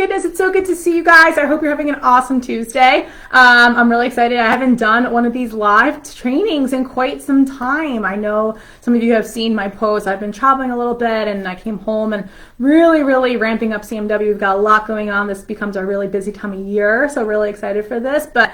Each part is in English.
goodness, it's so good to see you guys. I hope you're having an awesome Tuesday. I'm really excited. I haven't done one of these live trainings in quite some time. I know some of you have seen my posts. I've been traveling a little bit and I came home and really ramping up CMW. We've got a lot going on. This becomes a really busy time of year, so really excited for this. But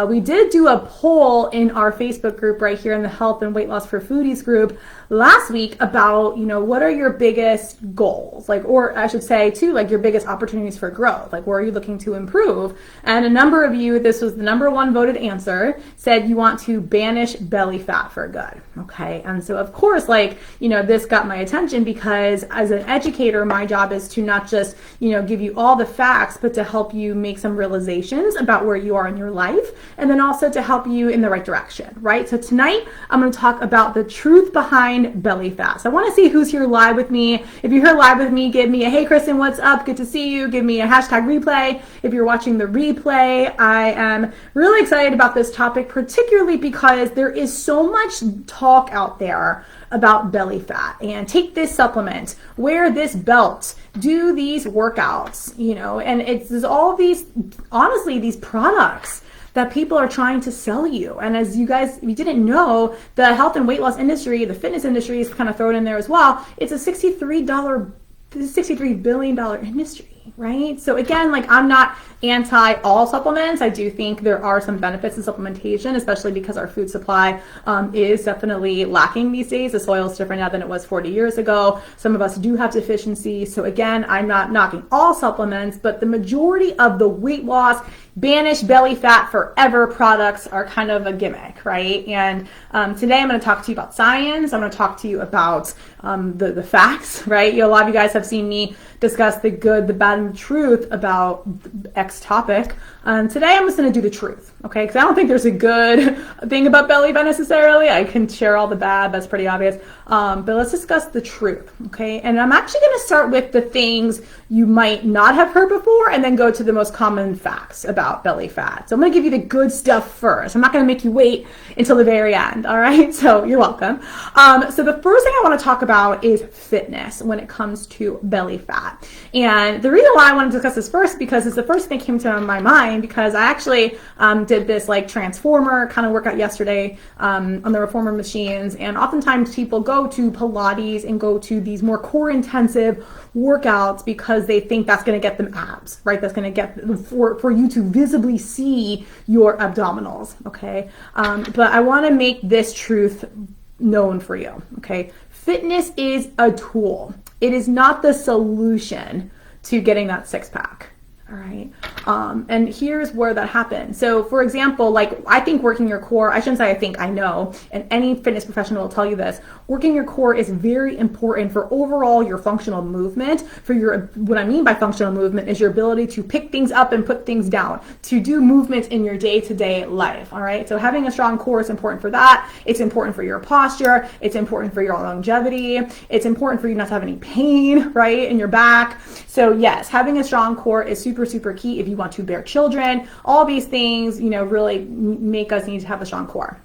we did do a poll in our Facebook group right here in the Health and Weight Loss for Foodies group last week about, what are your biggest goals? Or I should say too, your biggest opportunities for growth. Where are you looking to improve? And a number of you, this was the number one voted answer, said you want to banish belly fat for good. Okay. And so of course, this got my attention because as an educator, my job is to not just, give you all the facts, but to help you make some realizations about where you are in your life. And then also to help you in the right direction, right? So tonight I'm going to talk about the truth behind belly fat. So I want to see who's here live with me. If you're here live with me, give me a, hey Kristen, what's up? Good to see you. Give me a hashtag replay. If you're watching the replay, I am really excited about this topic, particularly because there is so much talk out there about belly fat. And take this supplement, wear this belt, do these workouts, and there's all these, honestly, these products that people are trying to sell you. And as you guys, if you didn't know, the health and weight loss industry, the fitness industry is kind of thrown in there as well. It's a $63 billion industry, right? So again, I'm not anti all supplements. I do think there are some benefits in supplementation, especially because our food supply is definitely lacking these days. The soil is different now than it was 40 years ago. Some of us do have deficiencies. So again, I'm not knocking all supplements, but the majority of the weight loss, banish belly fat forever products are kind of a gimmick, right? And today I'm going to talk to you about science. I'm going to talk to you about the facts, right? A lot of you guys have seen me discuss the good, the bad, and the truth about X topic. Today I'm just going to do the truth, okay? Because I don't think there's a good thing about belly fat necessarily. I can share all the bad, that's pretty obvious. But let's discuss the truth, okay? And I'm actually going to start with the things you might not have heard before and then go to the most common facts about belly fat. So I'm going to give you the good stuff first. I'm not going to make you wait until the very end, all right? So you're welcome. So the first thing I want to talk about is fitness when it comes to belly fat. And the reason why I want to discuss this first because it's the first thing that came to my mind because I actually did this transformer kind of workout yesterday on the reformer machines. And oftentimes people go to Pilates and go to these more core intensive workouts because they think that's going to get them abs, right? That's going to get for you to visibly see your abdominals, okay? But I want to make this truth known for you, okay? Fitness is a tool. It is not the solution to getting that six pack. All right. And here's where that happens. So for example, I think working your core, I shouldn't say I think, I know, and any fitness professional will tell you this, working your core is very important for overall your functional movement. What I mean by functional movement is your ability to pick things up and put things down, to do movements in your day-to-day life. All right. So having a strong core is important for that. It's important for your posture. It's important for your longevity. It's important for you not to have any pain, right, in your back. So yes, having a strong core is super key if you want to bear children. All these things, really make us need to have a strong core.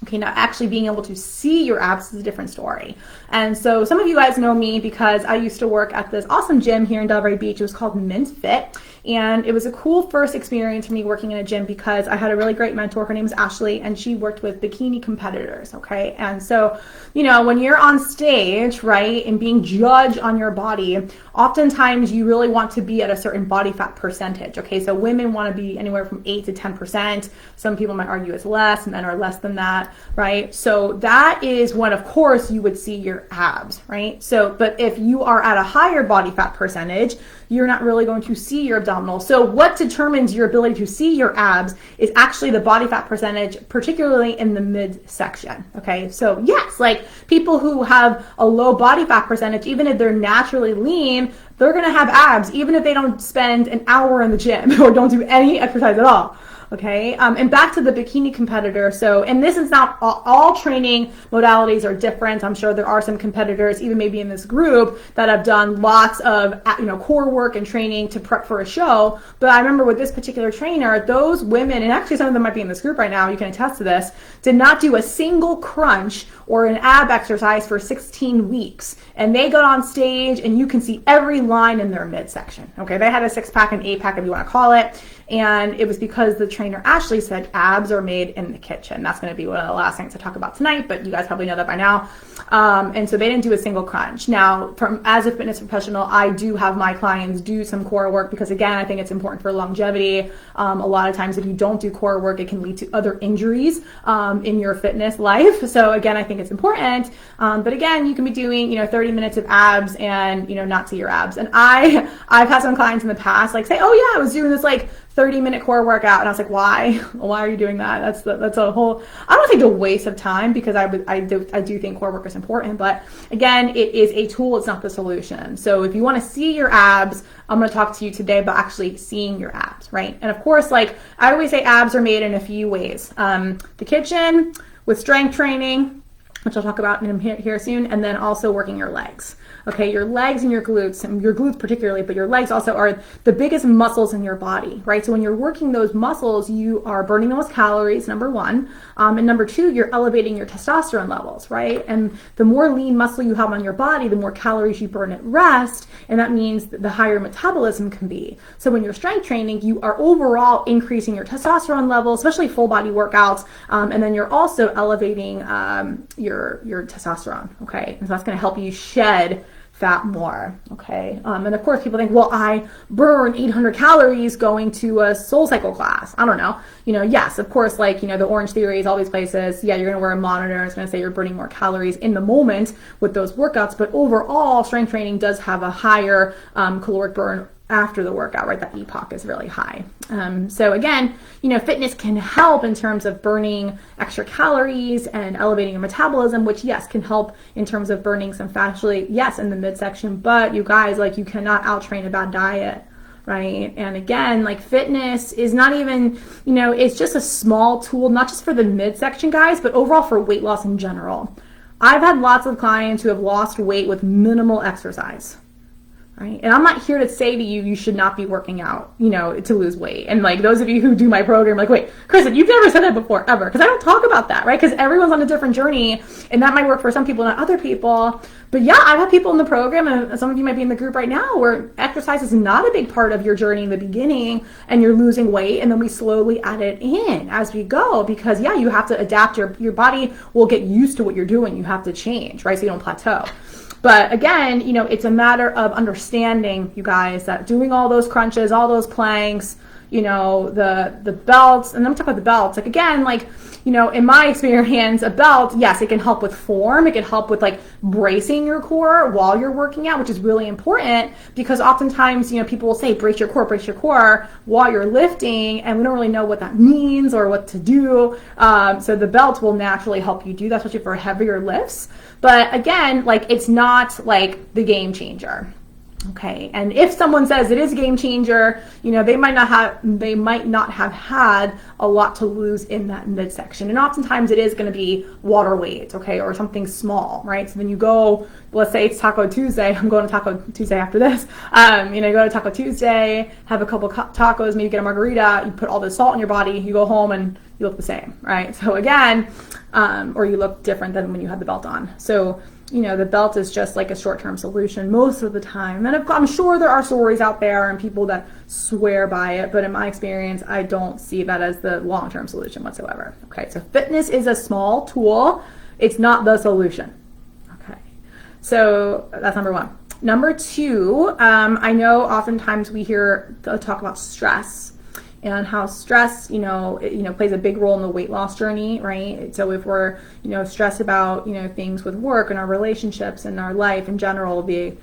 Okay, now actually being able to see your abs is a different story. And so some of you guys know me because I used to work at this awesome gym here in Delray Beach. It was called Mint Fit. And it was a cool first experience for me working in a gym because I had a really great mentor. Her name is Ashley, and she worked with bikini competitors, okay? And so, when you're on stage, right, and being judged on your body, oftentimes you really want to be at a certain body fat percentage, okay? So women want to be anywhere from 8 to 10%. Some people might argue it's less. Men are less than that, right? So that is when, of course, you would see your abs, right? So, but if you are at a higher body fat percentage, you're not really going to see your abdominals. So what determines your ability to see your abs is actually the body fat percentage, particularly in the midsection. Okay. So yes, people who have a low body fat percentage, even if they're naturally lean, they're going to have abs, even if they don't spend an hour in the gym or don't do any exercise at all. Okay, and back to the bikini competitor. So, and this is not all training modalities are different. I'm sure there are some competitors, even maybe in this group, that have done lots of core work and training to prep for a show. But I remember with this particular trainer, those women, and actually some of them might be in this group right now, you can attest to this, did not do a single crunch or an ab exercise for 16 weeks. And they got on stage and you can see every line in their midsection. Okay, they had a 6-pack and 8-pack, if you want to call it. And it was because the trainer Ashley said abs are made in the kitchen. That's going to be one of the last things to talk about tonight, but you guys probably know that by now. And so they didn't do a single crunch. Now, as a fitness professional, I do have my clients do some core work because, again, I think it's important for longevity. A lot of times if you don't do core work, it can lead to other injuries in your fitness life. So again, I think it's important. But again, you can be doing, 30 minutes of abs and, not see your abs. And I've had some clients in the past say, oh yeah, I was doing this 30-minute core workout. And I was like, why? Why are you doing that? That's a whole, I don't think a waste of time, because I do think core work is important. But again, it is a tool. It's not the solution. So if you want to see your abs, I'm going to talk to you today about actually seeing your abs, right? And of course, I always say, abs are made in a few ways. The kitchen, with strength training, which I'll talk about here soon, and then also working your legs. Okay, your legs and your glutes particularly, but your legs also are the biggest muscles in your body, right? So when you're working those muscles, you are burning the most calories, number one. And number two, you're elevating your testosterone levels, right? And the more lean muscle you have on your body, the more calories you burn at rest, and that means the higher metabolism can be. So when you're strength training, you are overall increasing your testosterone levels, especially full body workouts, and then you're also elevating your testosterone, okay? And so that's going to help you shed fat more, okay? And of course people think, well, I burn 800 calories going to a SoulCycle class. I don't know. Yes, of course, the Orange Theory, all these places, yeah, you're gonna wear a monitor, it's gonna say you're burning more calories in the moment with those workouts, but overall, strength training does have a higher caloric burn after the workout, right? That EPOC is really high. So again, fitness can help in terms of burning extra calories and elevating your metabolism, which yes, can help in terms of burning some fat, actually, yes, in the midsection, but you guys, you cannot out-train a bad diet, right? And again, fitness is not even, it's just a small tool, not just for the midsection guys, but overall for weight loss in general. I've had lots of clients who have lost weight with minimal exercise. Right? And I'm not here to say to you, you should not be working out, to lose weight. And those of you who do my program, wait, Kristen, you've never said that before, ever. Because I don't talk about that, right? Because everyone's on a different journey, and that might work for some people, not other people. But yeah, I've had people in the program, and some of you might be in the group right now, where exercise is not a big part of your journey in the beginning, and you're losing weight, and then we slowly add it in as we go. Because yeah, you have to adapt. Your body will get used to what you're doing. You have to change, right? So you don't plateau. But again, it's a matter of understanding, you guys, that doing all those crunches, all those planks, the belts, and I'm talking about the belts. Again, in my experience, a belt, yes, it can help with form. It can help with bracing your core while you're working out, which is really important, because oftentimes, people will say, brace your core while you're lifting, and we don't really know what that means or what to do. So the belt will naturally help you do that, especially for heavier lifts. But again, it's not the game changer. Okay, and if someone says it is a game changer, they might not have had a lot to lose in that midsection. And oftentimes it is going to be water weight, okay, or something small, right? So then you go, let's say it's Taco Tuesday. I'm going to Taco Tuesday after this. You go to Taco Tuesday, have a couple tacos, maybe get a margarita. You put all this salt in your body. You go home and you look the same, right? So again, or you look different than when you had the belt on. So the belt is just a short-term solution most of the time. And I'm sure there are stories out there and people that swear by it, but in my experience, I don't see that as the long-term solution whatsoever. Okay, so fitness is a small tool. It's not the solution. Okay, so that's number one. Number two, I know oftentimes we hear talk about stress, and how stress, plays a big role in the weight loss journey, right? So if we're, stressed about, things with work and our relationships and our life in general, the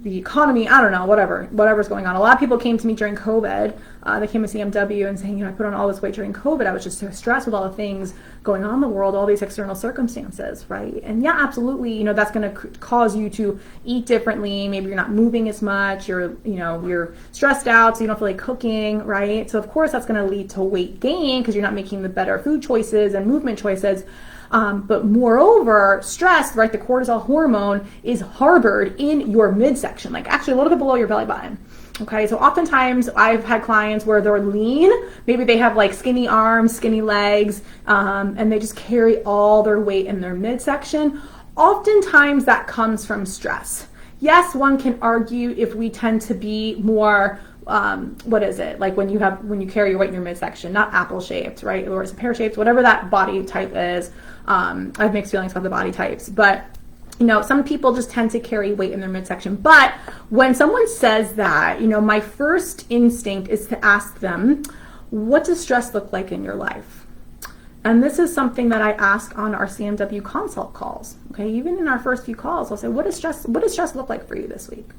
economy, I don't know, whatever's going on. A lot of people came to me during COVID. They came to CMW and saying, I put on all this weight during COVID. I was just so stressed with all the things going on in the world, all these external circumstances, right? And yeah, absolutely, that's going to cause you to eat differently. Maybe you're not moving as much. You're stressed out, so you don't feel like cooking, right? So of course that's going to lead to weight gain because you're not making the better food choices and movement choices. But moreover, stress, right, the cortisol hormone is harbored in your midsection, actually a little bit below your belly button. Okay, so oftentimes I've had clients where they're lean, maybe they have skinny arms, skinny legs, and they just carry all their weight in their midsection. Oftentimes that comes from stress. yes, one can argue if we tend to be more, what is it? Like when you carry your weight in your midsection, not apple shaped, right? Or it's pear shaped, whatever that body type is. I have mixed feelings about the body types, but some people just tend to carry weight in their midsection. But when someone says that, my first instinct is to ask them, what does stress look like in your life? And this is something that I ask on our CMW consult calls. Okay, even in our first few calls, I'll say, what does stress look like for you this week?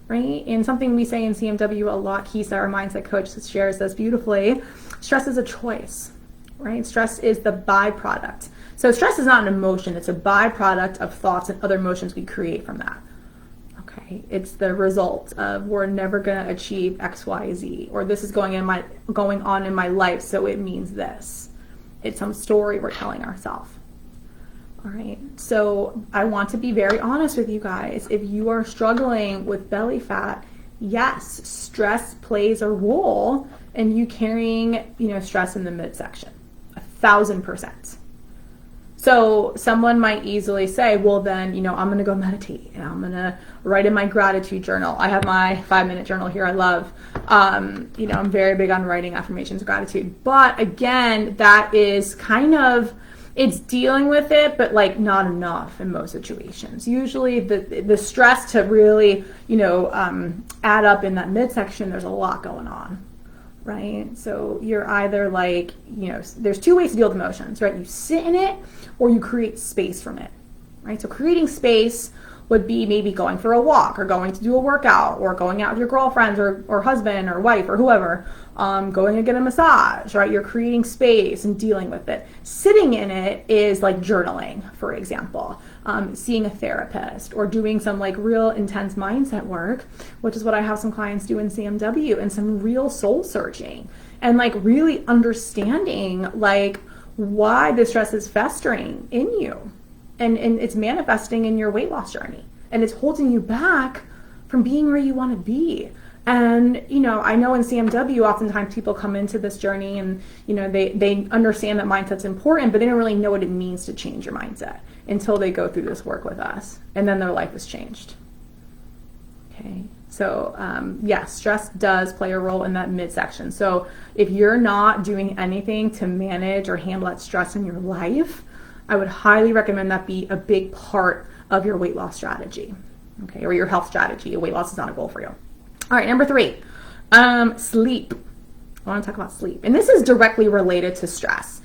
Right? And something we say in CMW a lot, Kisa, our mindset coach, shares this beautifully. Stress is a choice, right? Stress is the byproduct. So stress is not an emotion, it's a byproduct of thoughts and other emotions we create from that. Okay, it's the result of we're never going to achieve X, Y, Z, or this is going on in my life, so it means this. It's some story we're telling ourselves. All right, so I want to be very honest with you guys. If you are struggling with belly fat, yes, stress plays a role in you carrying, stress in the midsection, 1,000%. So someone might easily say, well then, I'm going to go meditate and I'm going to write in my gratitude journal. I have my 5-minute journal here I love. I'm very big on writing affirmations of gratitude. But again, that is it's dealing with it, but not enough in most situations. Usually the stress to really, add up in that midsection, there's a lot going on. Right? So you're either there's two ways to deal with emotions, right? You sit in it or you create space from it, right? So creating space would be maybe going for a walk or going to do a workout or going out with your girlfriends or husband or wife or whoever, going to get a massage, right? You're creating space and dealing with it. Sitting in it is like journaling, for example, seeing a therapist or doing some real intense mindset work, which is what I have some clients do in CMW, and some real soul searching and really understanding why the stress is festering in you. And it's manifesting in your weight loss journey. And it's holding you back from being where you want to be. And, I know in CMW, oftentimes people come into this journey and, they understand that mindset's important, but they don't really know what it means to change your mindset until they go through this work with us. And then their life is changed. Okay. So, yes, stress does play a role in that midsection. So if you're not doing anything to manage or handle that stress in your life, I would highly recommend that be a big part of your weight loss strategy, okay, or your health strategy. Weight loss is not a goal for you. All right, number 3, sleep. I want to talk about sleep. And this is directly related to stress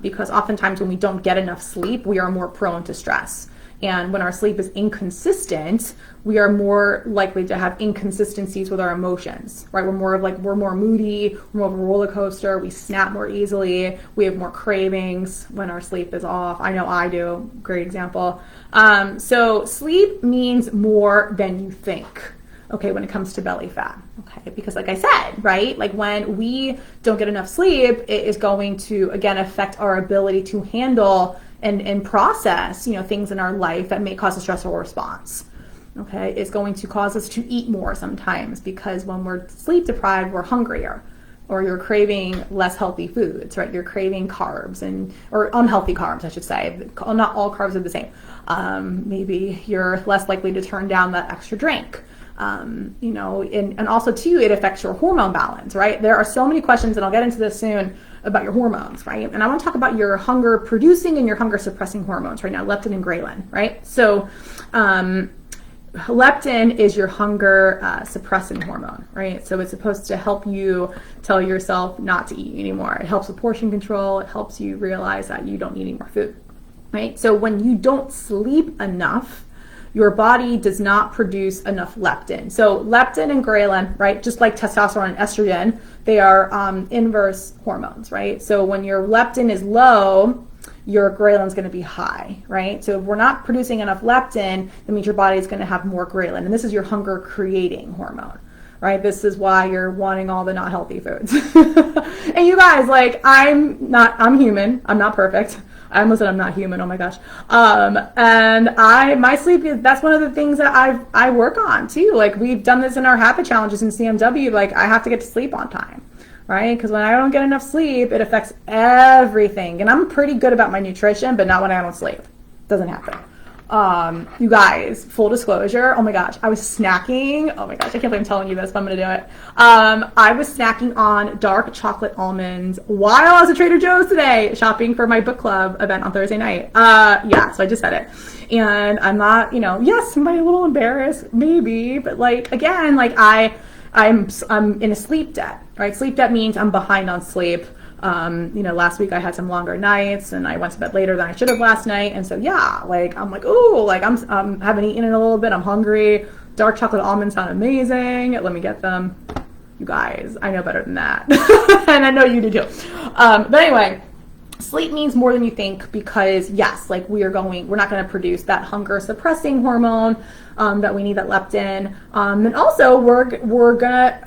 because oftentimes when we don't get enough sleep, we are more prone to stress. And when our sleep is inconsistent, we are more likely to have inconsistencies with our emotions, right? We're more moody, we're more of a roller coaster, we snap more easily, we have more cravings when our sleep is off. I know I do, great example. So sleep means more than you think, okay, when it comes to belly fat, okay? Because like I said, right, when we don't get enough sleep, it is going to, again, affect our ability to handle and process, things in our life that may cause a stressful response. Okay, it's going to cause us to eat more sometimes because when we're sleep deprived, we're hungrier, or you're craving less healthy foods, right? You're craving carbs or unhealthy carbs, I should say. Not all carbs are the same. Maybe you're less likely to turn down that extra drink. And also too, it affects your hormone balance, right? There are so many questions, and I'll get into this soon, about your hormones, right? And I want to talk about your hunger producing and your hunger suppressing hormones right now, leptin and ghrelin, right? So leptin is your hunger suppressing hormone, right? So it's supposed to help you tell yourself not to eat anymore. It helps with portion control. It helps you realize that you don't need any more food, right? So when you don't sleep enough, your body does not produce enough leptin. So leptin and ghrelin, right, just like testosterone and estrogen, they are inverse hormones, right? So when your leptin is low, your ghrelin is going to be high, right? So if we're not producing enough leptin, that means your body is going to have more ghrelin. And this is your hunger creating hormone, right? This is why you're wanting all the not healthy foods. And you guys, I'm human. I'm not perfect. I almost said I'm not human. Oh my gosh. And my sleep that's one of the things that I work on too. We've done this in our habit challenges in CMW. I have to get to sleep on time, right? Because when I don't get enough sleep, it affects everything. And I'm pretty good about my nutrition, but not when I don't sleep. It doesn't happen. You guys, full disclosure, oh my gosh, I was snacking. Oh my gosh, I can't believe I'm telling you this, but I'm gonna do it. I was snacking on dark chocolate almonds while I was at Trader Joe's today, shopping for my book club event on Thursday night. Yeah, so I just said it. And I'm not, yes, am I a little embarrassed? Maybe, but like, again, like I'm in a sleep debt, right? Sleep debt means I'm behind on sleep. Last week I had some longer nights and I went to bed later than I should have last night. And so, yeah, like, I'm like, ooh, like I'm haven't eaten in a little bit. I'm hungry. Dark chocolate almonds sound amazing. Let me get them. You guys, I know better than that. And I know you do too. But anyway, sleep means more than you think because yes, like we're not going to produce that hunger suppressing hormone that we need, that leptin. And also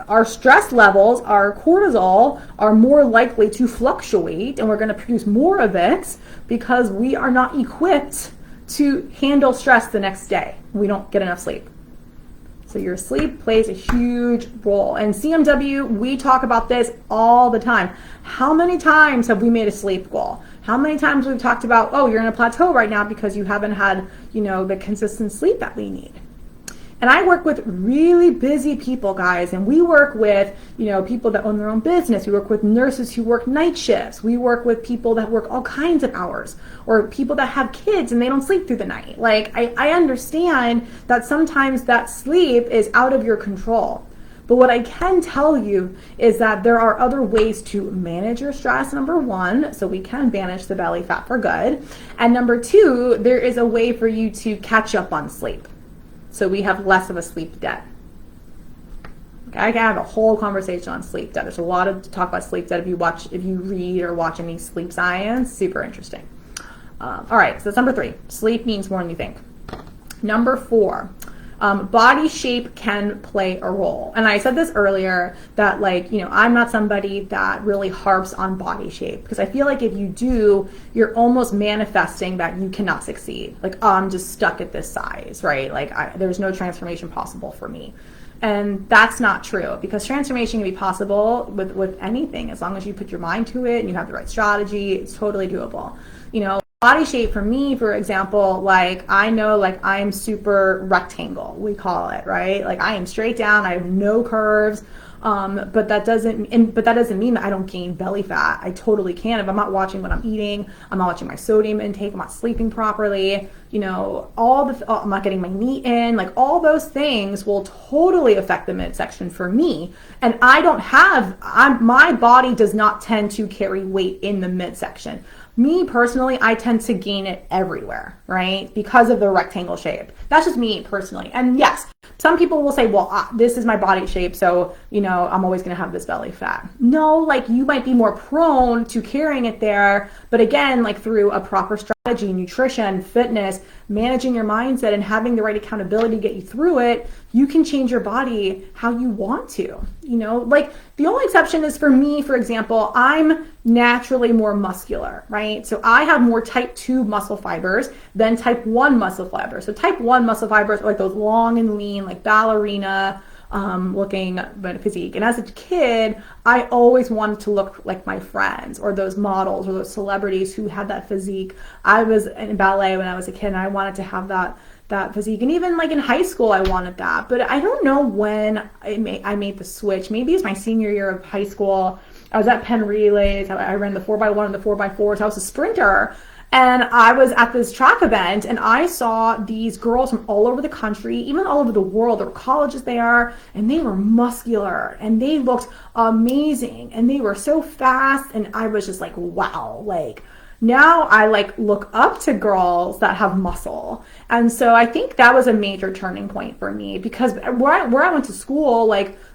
our stress levels, our cortisol are more likely to fluctuate and we're going to produce more of it because we are not equipped to handle stress the next day. We don't get enough sleep. So your sleep plays a huge role. And CMW, we talk about this all the time. How many times have we made a sleep goal? How many times we've talked about, oh, you're in a plateau right now because you haven't had, the consistent sleep that we need. And I work with really busy people, guys, and we work with, people that own their own business. We work with nurses who work night shifts. We work with people that work all kinds of hours, or people that have kids and they don't sleep through the night. Like, I understand that sometimes that sleep is out of your control. But what I can tell you is that there are other ways to manage your stress, number one, so we can banish the belly fat for good. And number two, there is a way for you to catch up on sleep. So we have less of a sleep debt. Okay, I can have a whole conversation on sleep debt. There's a lot to talk about sleep debt if you read or watch any sleep science. Super interesting. All right, so that's number 3. Sleep means more than you think. Number 4, body shape can play a role. And I said this earlier that I'm not somebody that really harps on body shape because I feel like if you do, you're almost manifesting that you cannot succeed. Like, oh, I'm just stuck at this size, right? Like there's no transformation possible for me. And that's not true because transformation can be possible with anything as long as you put your mind to it and you have the right strategy. It's totally doable. Body shape for me, for example, I know I'm super rectangle, we call it, right? Like I am straight down, I have no curves. But that doesn't mean that I don't gain belly fat. I totally can if I'm not watching what I'm eating, I'm not watching my sodium intake, I'm not sleeping properly, I'm not getting my meat in, all those things will totally affect the midsection for me. And my body does not tend to carry weight in the midsection. Me personally, I tend to gain it everywhere, right? Because of the rectangle shape. That's just me personally. And yes, some people will say, well, this is my body shape, so, I'm always going to have this belly fat. No, you might be more prone to carrying it there. But again, through a proper strategy, nutrition, fitness, managing your mindset, and having the right accountability to get you through it, you can change your body how you want to. The only exception is for me, for example, I'm naturally more muscular, right? So I have more type 2 muscle fibers than type 1 muscle fibers. So type 1 muscle fibers are those long and lean, ballerina looking physique. And as a kid, I always wanted to look like my friends or those models or those celebrities who had that physique. I was in ballet when I was a kid and I wanted to have that physique. And even in high school, I wanted that. But I don't know when I made the switch. Maybe it's my senior year of high school. I was at Penn Relays. I ran the 4x1 and the 4x4. So I was a sprinter. And I was at this track event and I saw these girls from all over the country, even all over the world. There were colleges there and they were muscular and they looked amazing and they were so fast. And I was just wow, now I look up to girls that have muscle. And so I think that was a major turning point for me because where I went to school,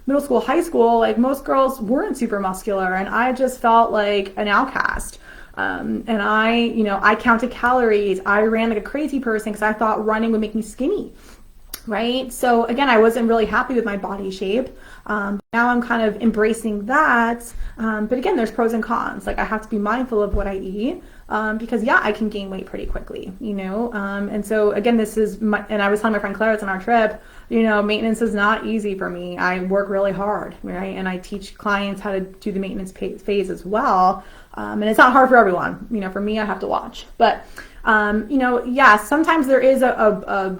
middle school, high school, most girls weren't super muscular and I just felt like an outcast. And I counted calories. I ran like a crazy person because I thought running would make me skinny. right? So again, I wasn't really happy with my body shape. Now I'm kind of embracing that. But again, there's pros and cons. Like I have to be mindful of what I eat because yeah, I can gain weight pretty quickly, you know? And so again, this is and I was telling my friend Claire, it's on our trip, you know, maintenance is not easy for me. I work really hard, right? And I teach clients how to do the maintenance phase as well. And it's not hard for everyone. You know, for me, I have to watch. But, you know, yeah, sometimes there is a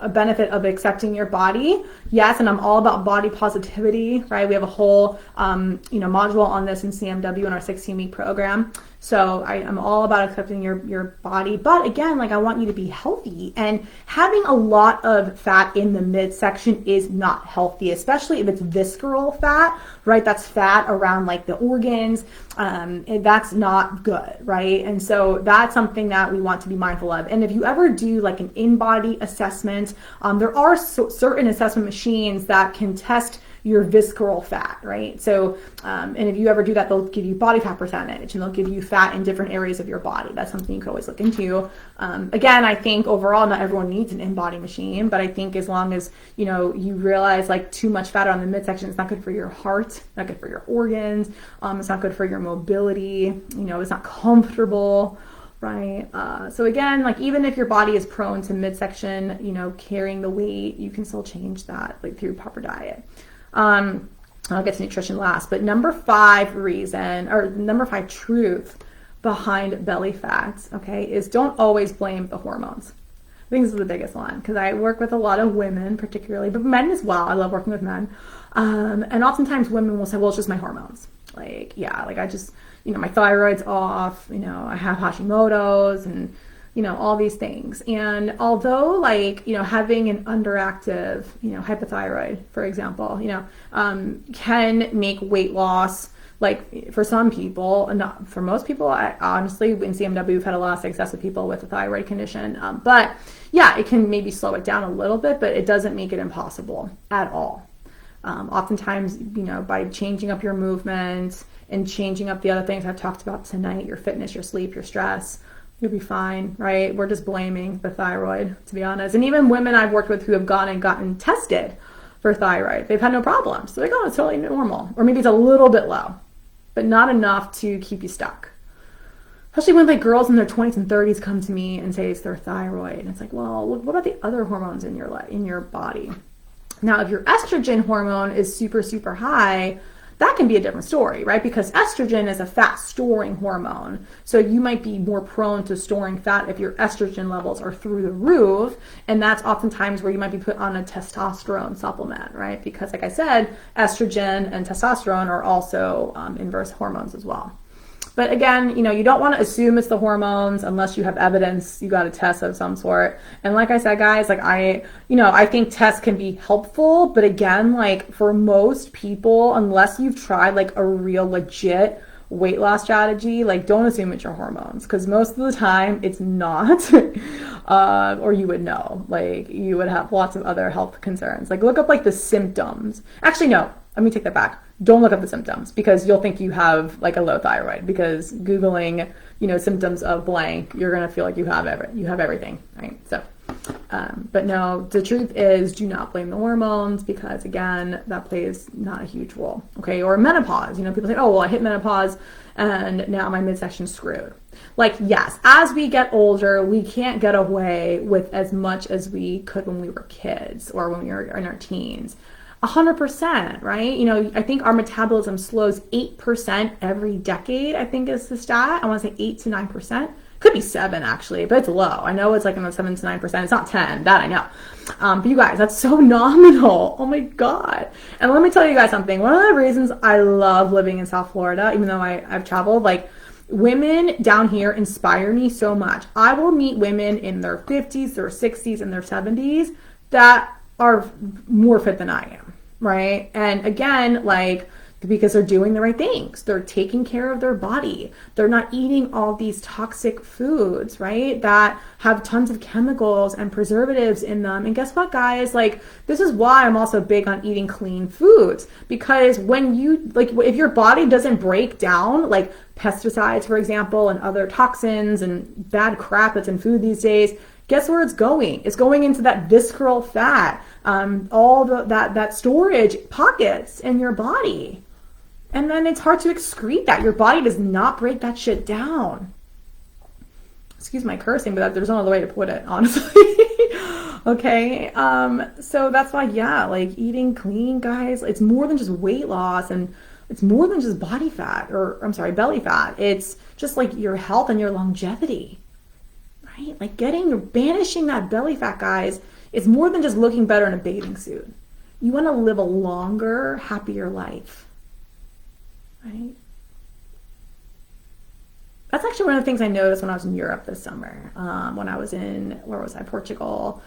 benefit of accepting your body. Yes, and I'm all about body positivity, right? We have a whole, you know, module on this in CMW in our 16-week program. So I'm all about accepting your body. But again, like I want you to be healthy, and having a lot of fat in the midsection is not healthy, especially if it's visceral fat, right? That's fat around like the organs. And that's not good, right? And so that's something that we want to be mindful of. And if you ever do like an in-body assessment, there are certain assessment machines that can test your visceral fat, right? So, and if you ever do that, they'll give you body fat percentage and they'll give you fat in different areas of your body. That's something you could always look into. Again, I think overall, not everyone needs an in-body machine, but I think as long as, you know, you realize like too much fat on the midsection is not good for your heart, not good for your organs. It's not good for your mobility. You know, it's not comfortable. Right. So again, like even if your body is prone to midsection, you know, carrying the weight, you can still change that like through proper diet. I'll get to nutrition last, but number 5 truth behind belly fat, okay, is don't always blame the hormones. I think this is the biggest one because I work with a lot of women particularly, but men as well. I love working with men. And oftentimes women will say, well, it's just my hormones. Like, yeah, like I just, you know, my thyroid's off, you know, I have Hashimoto's and, you know, all these things. And although like, you know, having an underactive, you know, hypothyroid, for example, you know, can make weight loss, like for some people, not for most people. I honestly, in CMW, we've had a lot of success with people with a thyroid condition. But yeah, it can maybe slow it down a little bit, but it doesn't make it impossible at all. Oftentimes, you know, by changing up your movement and changing up the other things I've talked about tonight, your fitness, your sleep, your stress, you'll be fine, right? We're just blaming the thyroid, to be honest. And even women I've worked with who have gone and gotten tested for thyroid, they've had no problems. So they're like, oh, it's totally normal. Or maybe it's a little bit low, but not enough to keep you stuck. Especially when like girls in their 20s and 30s come to me and say it's their thyroid. And it's like, well, what about the other hormones in your body? Now, if your estrogen hormone is super, super high, that can be a different story, right? Because estrogen is a fat storing hormone. So you might be more prone to storing fat if your estrogen levels are through the roof. And that's oftentimes where you might be put on a testosterone supplement, right? Because like I said, estrogen and testosterone are also inverse hormones as well. But again, you know, you don't want to assume it's the hormones unless you have evidence. You got a test of some sort. And like I said, guys, like I think tests can be helpful. But again, like for most people, unless you've tried like a real legit weight loss strategy, like don't assume it's your hormones, because most of the time it's not. Or you would know, like you would have lots of other health concerns. Like look up like the symptoms. Actually, no, let me take that back. Don't look up the symptoms, because you'll think you have like a low thyroid, because Googling, you know, symptoms of blank, you're going to feel like you have everything, right? So, but no, the truth is do not blame the hormones, because again, that plays not a huge role. Okay. Or menopause, you know, people say, oh, well, I hit menopause and now my midsection's screwed. Like, yes, as we get older, we can't get away with as much as we could when we were kids or when we were in our teens. 100%, right? You know, I think our metabolism slows 8% every decade, I think is the stat. I want to say 8 to 9%. Could be 7 actually, but it's low. I know it's like in the 7 to 9%. It's not 10, that I know. But you guys, that's so nominal. Oh my God. And let me tell you guys something. One of the reasons I love living in South Florida, even though I've traveled, like women down here inspire me so much. I will meet women in their 50s, their 60s, and their 70s that are more fit than I am, right? And again, like, because they're doing the right things. They're taking care of their body. They're not eating all these toxic foods, right? That have tons of chemicals and preservatives in them. And guess what, guys? Like, this is why I'm also big on eating clean foods. Because when you, like, if your body doesn't break down, like pesticides, for example, and other toxins and bad crap that's in food these days, guess where it's going? It's going into that visceral fat, all that storage pockets in your body. And then it's hard to excrete that. Your body does not break that shit down. Excuse my cursing, but there's no other way to put it, honestly. Okay, so that's why, yeah, like eating clean, guys, it's more than just weight loss, and it's more than just body fat, or I'm sorry, belly fat. It's just like your health and your longevity, right? Like banishing that belly fat, guys, is more than just looking better in a bathing suit. You want to live a longer, happier life, right? That's actually one of the things I noticed when I was in Europe this summer. When I was in, where was I? Portugal,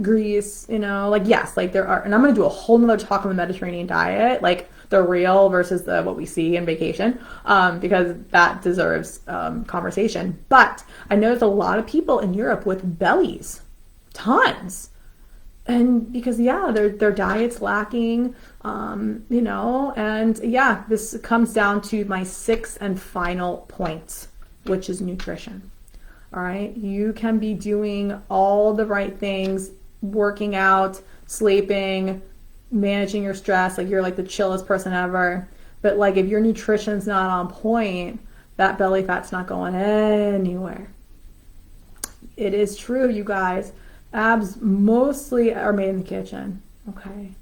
Greece, like, yes, like there are, and I'm going to do a whole nother talk on the Mediterranean diet, like the real versus what we see in vacation, because that deserves conversation. But I noticed a lot of people in Europe with bellies, tons. And because, yeah, their diet's lacking, and yeah, this comes down to my sixth and final point, which is nutrition. All right. You can be doing all the right things, working out, sleeping, managing your stress, like you're like the chillest person ever. But like if your nutrition's not on point, that belly fat's not going anywhere. It is true, you guys. Abs mostly are made in the kitchen, okay?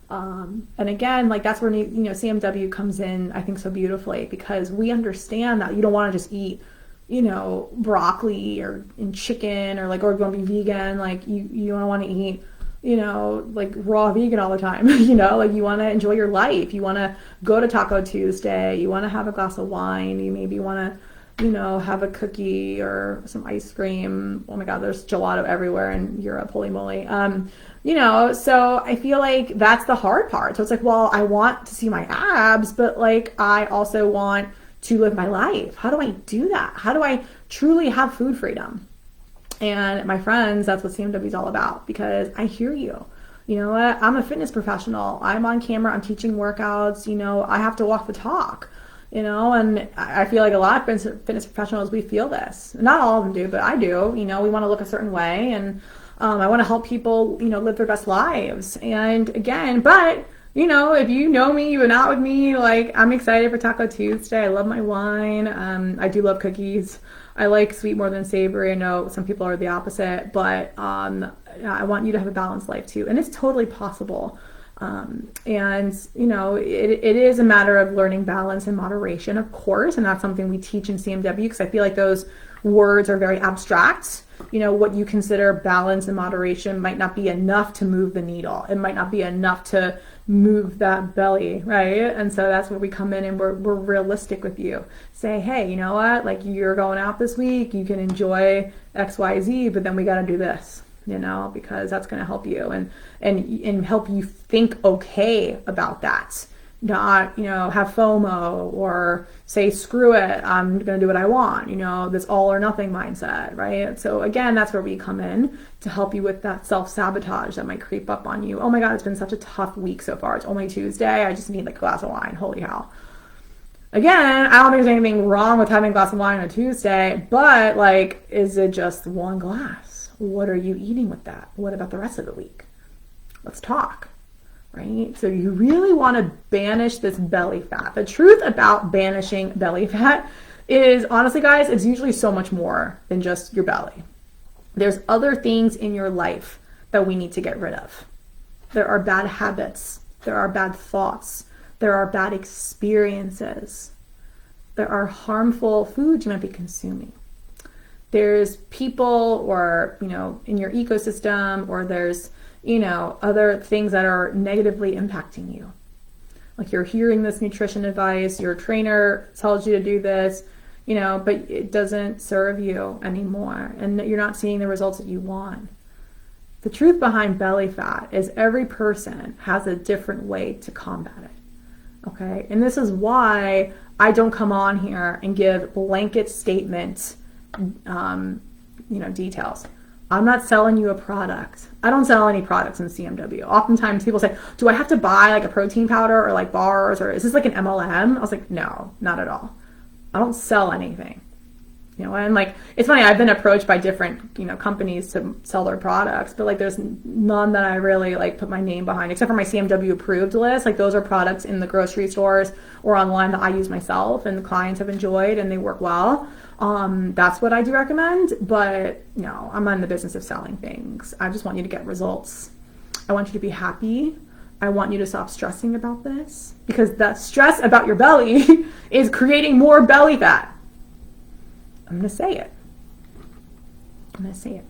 And again, like that's where CMW comes in, I think, so beautifully, because we understand that you don't want to just eat, broccoli or chicken or you're going to be vegan. Like you don't want to eat, like raw vegan all the time. Like you want to enjoy your life. You want to go to Taco Tuesday. You want to have a glass of wine. You maybe want to have a cookie or some ice cream. Oh my God, there's gelato everywhere in Europe, holy moly. So I feel like that's the hard part. So it's like, well, I want to see my abs, but like, I also want to live my life. How do I do that? How do I truly have food freedom? And my friends, that's what CMW is all about, because I hear you. You know what? I'm a fitness professional. I'm on camera. I'm teaching workouts. I have to walk the talk. And I feel like a lot of fitness professionals, we feel this. Not all of them do, but I do. We want to look a certain way, and I want to help people, live their best lives. And again, but, if you know me, you've been out with me, like, I'm excited for Taco Tuesday. I love my wine. I do love cookies. I like sweet more than savory. I know some people are the opposite, but I want you to have a balanced life too. And it's totally possible. It is a matter of learning balance and moderation, of course, and that's something we teach in CMW, because I feel like those words are very abstract. What you consider balance and moderation might not be enough to move the needle. It might not be enough to move that belly, right? And so that's where we come in, and we're realistic with you. Say, hey, you know what? Like, you're going out this week, you can enjoy XYZ, but then we got to do this. Because that's going to help you and help you think okay about that. Not, have FOMO or say, screw it, I'm going to do what I want, this all or nothing mindset, right? So again, that's where we come in to help you with that self-sabotage that might creep up on you. Oh my God, it's been such a tough week so far. It's only Tuesday. I just need a glass of wine. Holy hell. Again, I don't think there's anything wrong with having a glass of wine on a Tuesday, but is it just one glass? What are you eating with that? What about the rest of the week? Let's talk, right? So you really want to banish this belly fat. The truth about banishing belly fat is, honestly, guys, it's usually so much more than just your belly. There's other things in your life that we need to get rid of. There are bad habits. There are bad thoughts. There are bad experiences. There are harmful foods you might be consuming. There's people or, in your ecosystem, or there's, other things that are negatively impacting you. Like, you're hearing this nutrition advice, your trainer tells you to do this, but it doesn't serve you anymore, and you're not seeing the results that you want. The truth behind belly fat is every person has a different way to combat it. Okay. And this is why I don't come on here and give blanket statements, details. I'm not selling you a product. I don't sell any products in CMW. Oftentimes people say, do I have to buy a protein powder or bars, or is this an MLM? I was like, no, not at all. I don't sell anything. You know, and like, it's funny, I've been approached by different, you know, companies to sell their products, but like there's none that I really like put my name behind, except for my CMW approved list. Like those are products in the grocery stores or online that I use myself and the clients have enjoyed and they work well. That's what I do recommend, but no, I'm not in the business of selling things. I just want you to get results. I want you to be happy. I want you to stop stressing about this, because that stress about your belly is creating more belly fat. I'm going to say it. I'm going to say it.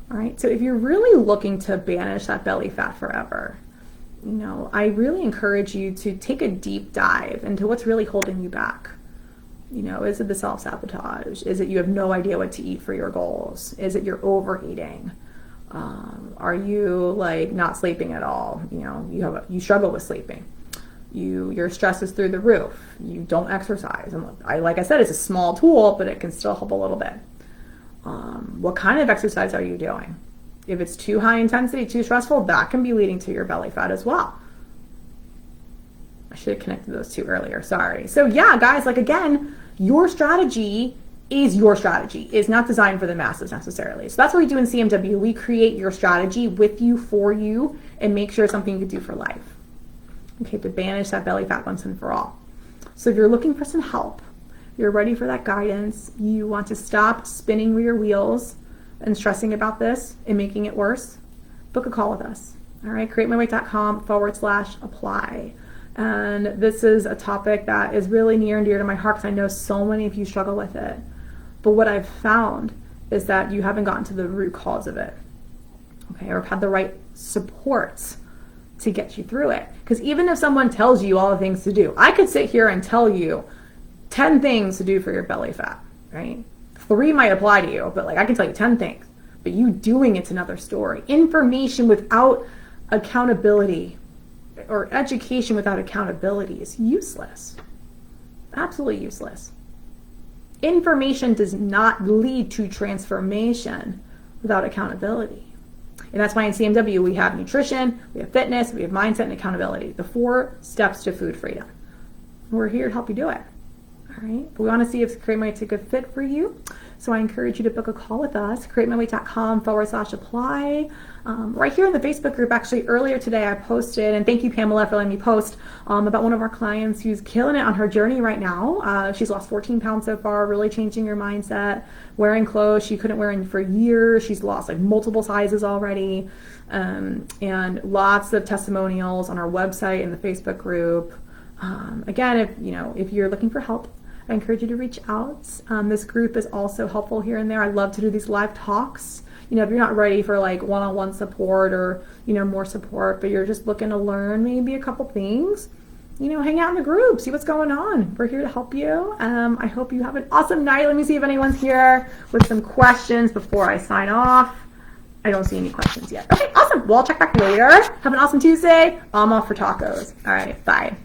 All right. So if you're really looking to banish that belly fat forever, you know, I really encourage you to take a deep dive into what's really holding you back. You know, is it the self-sabotage? Is it you have no idea what to eat for your goals? Is it you're overeating? Are you like not sleeping at all? You know, you struggle with sleeping. Your stress is through the roof. You don't exercise. And like I said, it's a small tool, but it can still help a little bit. What kind of exercise are you doing? If it's too high intensity, too stressful, that can be leading to your belly fat as well. I should have connected those two earlier. Sorry. So yeah, guys, like again, your strategy is your strategy. It's not designed for the masses necessarily. So that's what we do in CMW. We create your strategy with you, for you, and make sure it's something you can do for life. Okay, to banish that belly fat once and for all. So if you're looking for some help, you're ready for that guidance, you want to stop spinning your wheels and stressing about this and making it worse, book a call with us. All right, createmyweight.com/apply. And this is a topic that is really near and dear to my heart because I know so many of you struggle with it. But what I've found is that you haven't gotten to the root cause of it, okay, or had the right supports to get you through it. Because even if someone tells you all the things to do, I could sit here and tell you 10 things to do for your belly fat, right? 3 might apply to you, but like I can tell you 10 things, but you doing it's another story. Information without accountability or education without accountability is useless. Absolutely useless. Information does not lead to transformation without accountability. And that's why in CMW we have nutrition, we have fitness, we have mindset, and accountability. The 4 steps to food freedom. We're here to help you do it. All right. But we want to see if Create My Weight's a good fit for you. So I encourage you to book a call with us, createmyweight.com/apply. Right here in the Facebook group, actually earlier today I posted, and thank you Pamela for letting me post, about one of our clients who's killing it on her journey right now. She's lost 14 pounds so far, really changing her mindset, wearing clothes she couldn't wear in for years. She's lost like multiple sizes already, and lots of testimonials on our website and the Facebook group. Again, if you're looking for help, I encourage you to reach out. This group is also helpful here and there. I love to do these live talks. If you're not ready for like one-on-one support or, more support, but you're just looking to learn maybe a couple things, hang out in the group, see what's going on. We're here to help you. I hope you have an awesome night. Let me see if anyone's here with some questions before I sign off. I don't see any questions yet. Okay, awesome. Well, I'll check back later. Have an awesome Tuesday. I'm off for tacos. All right, bye.